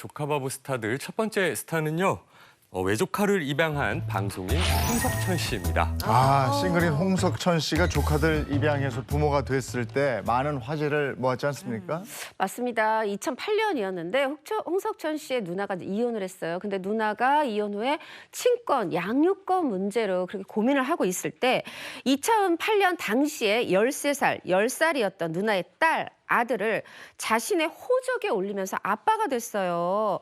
조카바보 스타들 첫 번째 스타는요. 외조카를 입양한 방송인 홍석천 씨입니다. 싱글인 홍석천 씨가 조카들 입양해서 부모가 됐을 때 많은 화제를 모았지 않습니까? 맞습니다. 2008년이었는데 홍석천 씨의 누나가 이혼을 했어요. 근데 누나가 이혼 후에 친권, 양육권 문제로 그렇게 고민을 하고 있을 때 2008년 당시에 13살, 10살이었던 누나의 딸, 아들을 자신의 호적에 올리면서 아빠가 됐어요.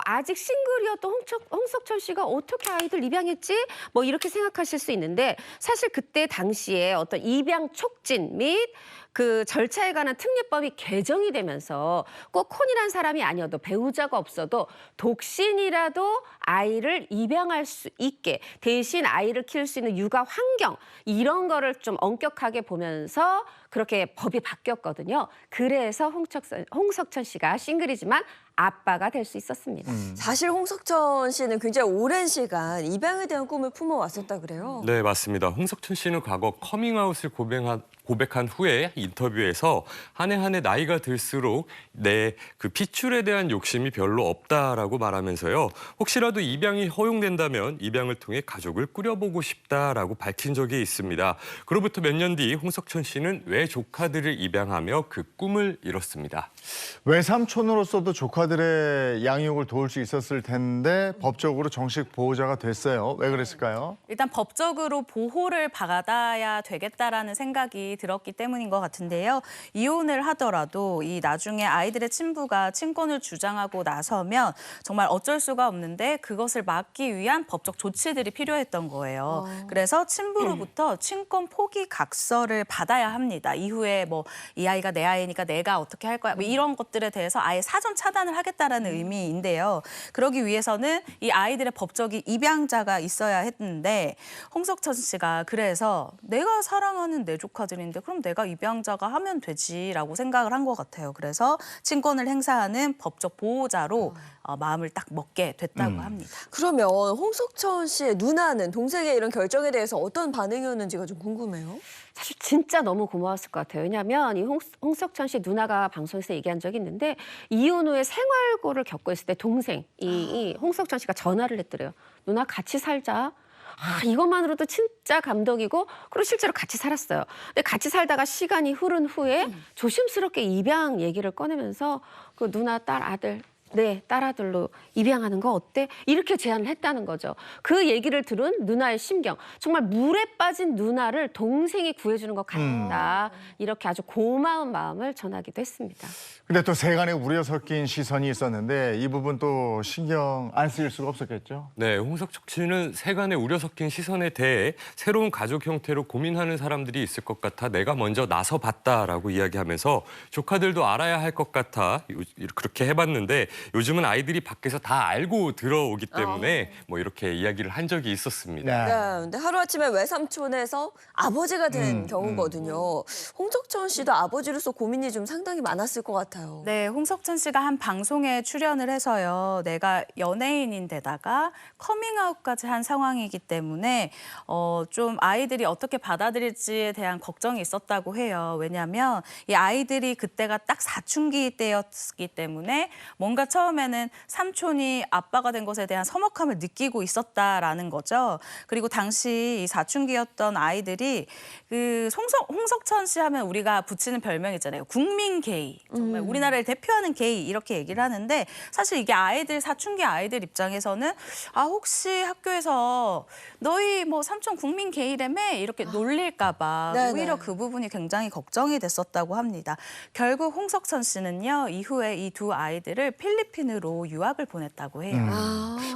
아직 싱글이었던 홍석천 씨가 어떻게 아이들 입양했지? 뭐 이렇게 생각하실 수 있는데 사실 그때 당시에 어떤 입양 촉진 및 그 절차에 관한 특례법이 개정이 되면서 꼭 혼인한 사람이 아니어도 배우자가 없어도 독신이라도 아이를 입양할 수 있게 대신 아이를 키울 수 있는 육아 환경 이런 거를 좀 엄격하게 보면서 그렇게 법이 바뀌었거든요. 그래서 홍석천 씨가 싱글이지만 아빠가 될 수 있었습니다. 사실 홍석천 씨는 굉장히 오랜 시간 입양에 대한 꿈을 품어왔었다 그래요. 네, 맞습니다. 홍석천 씨는 과거 커밍아웃을 고백한 후에 인터뷰에서 한 해 한 해 나이가 들수록 내 그 핏줄에 대한 욕심이 별로 없다라고 말하면서요. 혹시라도 입양이 허용된다면 입양을 통해 가족을 꾸려보고 싶다라고 밝힌 적이 있습니다. 그로부터 몇 년 뒤 홍석천 씨는 외조카들을 입양하며 그 꿈을 이뤘습니다. 외삼촌으로서도 조카들의 양육을 도울 수 있었을 텐데 법적으로 정식 보호자가 됐어요. 왜 그랬을까요? 일단 법적으로 보호를 받아야 되겠다라는 생각이 들었기 때문인 것 같은데요. 이혼을 하더라도 이 나중에 아이들의 친부가 친권을 주장하고 나서면 정말 어쩔 수가 없는데 그것을 막기 위한 법적 조치들이 필요했던 거예요. 그래서 친부로부터 친권 포기 각서를 받아야 합니다. 이후에 뭐 이 아이가 내 아이니까 내가 어떻게 할 거야 뭐 이런 것들에 대해서 아예 사전 차단을 하겠다라는 의미인데요. 그러기 위해서는 이 아이들의 법적인 입양자가 있어야 했는데 홍석천 씨가 그래서 내가 사랑하는 내 조카들인데 그럼 내가 입양자가 하면 되지라고 생각을 한 것 같아요. 그래서 친권을 행사하는 법적 보호자로 마음을 딱 먹게 됐다고 합니다. 그러면 홍석천 씨의 누나는 동생의 이런 결정에 대해서 어떤 반응이었는지가 좀 궁금해요. 사실 진짜 너무 고마웠을 것 같아요. 왜냐하면 이 홍석천 씨 누나가 방송에서 얘기한 적이 있는데 이혼 후에 생활고를 겪고 있을 때 동생, 이 홍석천 씨가 전화를 했더래요. 누나 같이 살자. 이것만으로도 진짜 감동이고 그리고 실제로 같이 살았어요. 근데 같이 살다가 시간이 흐른 후에 조심스럽게 입양 얘기를 꺼내면서 그 누나, 딸, 아들 네, 딸아들로 입양하는 거 어때? 이렇게 제안을 했다는 거죠. 그 얘기를 들은 누나의 심경. 정말 물에 빠진 누나를 동생이 구해주는 것 같다. 이렇게 아주 고마운 마음을 전하기도 했습니다. 근데 또 세간에 우려 섞인 시선이 있었는데 이 부분 또 신경 안 쓰일 수가 없었겠죠? 네, 홍석천 씨는 세간의 우려 섞인 시선에 대해 새로운 가족 형태로 고민하는 사람들이 있을 것 같아 내가 먼저 나서봤다라고 이야기하면서 조카들도 알아야 할 것 같아 그렇게 해봤는데 요즘은 아이들이 밖에서 다 알고 들어오기 때문에 뭐 이렇게 이야기를 한 적이 있었습니다. 네, 근데 하루아침에 외삼촌에서 아버지가 된 경우거든요. 홍석천 씨도 아버지로서 고민이 좀 상당히 많았을 것 같아요. 네, 홍석천 씨가 한 방송에 출연을 해서요. 내가 연예인인데다가 커밍아웃까지 한 상황이기 때문에 좀 아이들이 어떻게 받아들일지에 대한 걱정이 있었다고 해요. 왜냐하면 이 아이들이 그때가 딱 사춘기 때였기 때문에 뭔가 처음에는 삼촌이 아빠가 된 것에 대한 서먹함을 느끼고 있었다라는 거죠. 그리고 당시 이 사춘기였던 아이들이 그 홍석천 씨 하면 우리가 붙이는 별명 있잖아요. 국민 게이. 정말 우리나라를 대표하는 게이 이렇게 얘기를 하는데 사실 이게 아이들 사춘기 아이들 입장에서는 혹시 학교에서 너희 뭐 삼촌 국민 게이라며 이렇게 놀릴까 봐 오히려 그 부분이 굉장히 걱정이 됐었다고 합니다. 결국 홍석천 씨는요. 이후에 이 두 아이들을 필리핀으로 유학을 보냈다고 해요.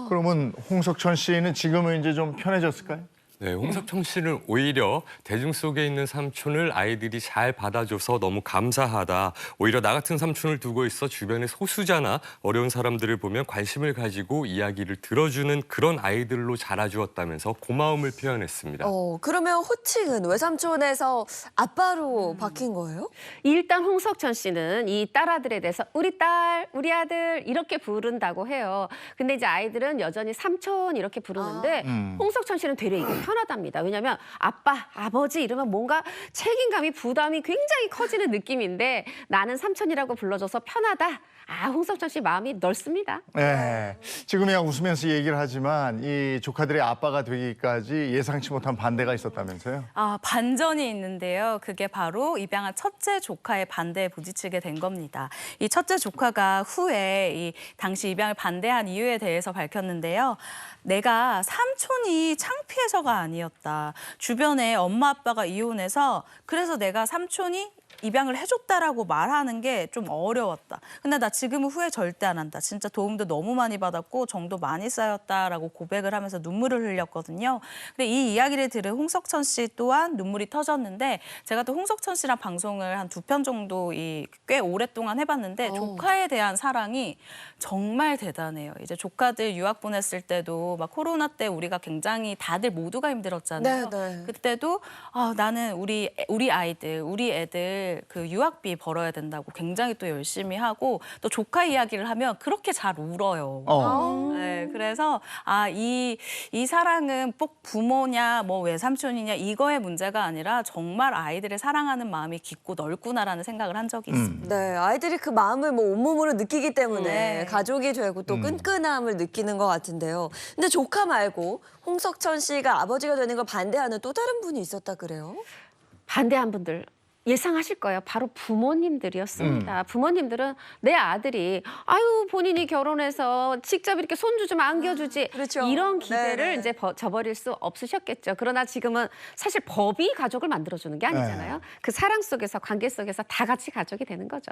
그러면 홍석천 씨는 지금은 이제 좀 편해졌을까요? 네, 홍석천 씨는 오히려 대중 속에 있는 삼촌을 아이들이 잘 받아줘서 너무 감사하다. 오히려 나 같은 삼촌을 두고 있어 주변의 소수자나 어려운 사람들을 보면 관심을 가지고 이야기를 들어주는 그런 아이들로 자라주었다면서 고마움을 표현했습니다. 그러면 호칭은 외삼촌에서 아빠로 바뀐 거예요? 일단 홍석천 씨는 이 딸아들에 대해서 우리 딸, 우리 아들 이렇게 부른다고 해요. 근데 이제 아이들은 여전히 삼촌 이렇게 부르는데 홍석천 씨는 되려 이게 편하답니다. 왜냐하면 아빠, 아버지 이러면 뭔가 책임감이 부담이 굉장히 커지는 느낌인데 나는 삼촌이라고 불러줘서 편하다. 아, 홍석천 씨 마음이 넓습니다. 네. 지금이야 웃으면서 얘기를 하지만 이 조카들의 아빠가 되기까지 예상치 못한 반대가 있었다면서요? 아, 반전이 있는데요. 그게 바로 입양한 첫째 조카의 반대에 부딪히게 된 겁니다. 이 첫째 조카가 후에 이 당시 입양을 반대한 이유에 대해서 밝혔는데요. 내가 삼촌이 창피해서가 아니었다. 주변에 엄마 아빠가 이혼해서 그래서 내가 삼촌이 입양을 해줬다라고 말하는 게 좀 어려웠다. 근데 나 지금은 후회 절대 안 한다. 진짜 도움도 너무 많이 받았고 정도 많이 쌓였다라고 고백을 하면서 눈물을 흘렸거든요. 근데 이 이야기를 들은 홍석천 씨 또한 눈물이 터졌는데 제가 또 홍석천 씨랑 방송을 한 2편 정도 꽤 오랫동안 해봤는데 조카에 대한 사랑이 정말 대단해요. 이제 조카들 유학 보냈을 때도 막 코로나 때 우리가 굉장히 다들 모두가 힘들었잖아요. 네. 그때도 나는 우리 아이들, 우리 애들 그 유학비 벌어야 된다고 굉장히 또 열심히 하고 또 조카 이야기를 하면 그렇게 잘 울어요. 네, 그래서 이 사랑은 꼭 부모냐 뭐 외삼촌이냐 이거의 문제가 아니라 정말 아이들을 사랑하는 마음이 깊고 넓구나라는 생각을 한 적이 있습니다. 네, 아이들이 그 마음을 뭐 온몸으로 느끼기 때문에 네. 가족이 되고 또 끈끈함을 느끼는 것 같은데요. 근데 조카 말고 홍석천 씨가 아버지가 되는 걸 반대하는 또 다른 분이 있었다 그래요? 반대한 분들 예상하실 거예요. 바로 부모님들이었습니다. 부모님들은 내 아들이 아유 본인이 결혼해서 직접 이렇게 손주 좀 안겨주지 그렇죠. 이런 기대를 네네. 이제 저버릴 수 없으셨겠죠. 그러나 지금은 사실 법이 가족을 만들어주는 게 아니잖아요. 그 사랑 속에서 관계 속에서 다 같이 가족이 되는 거죠.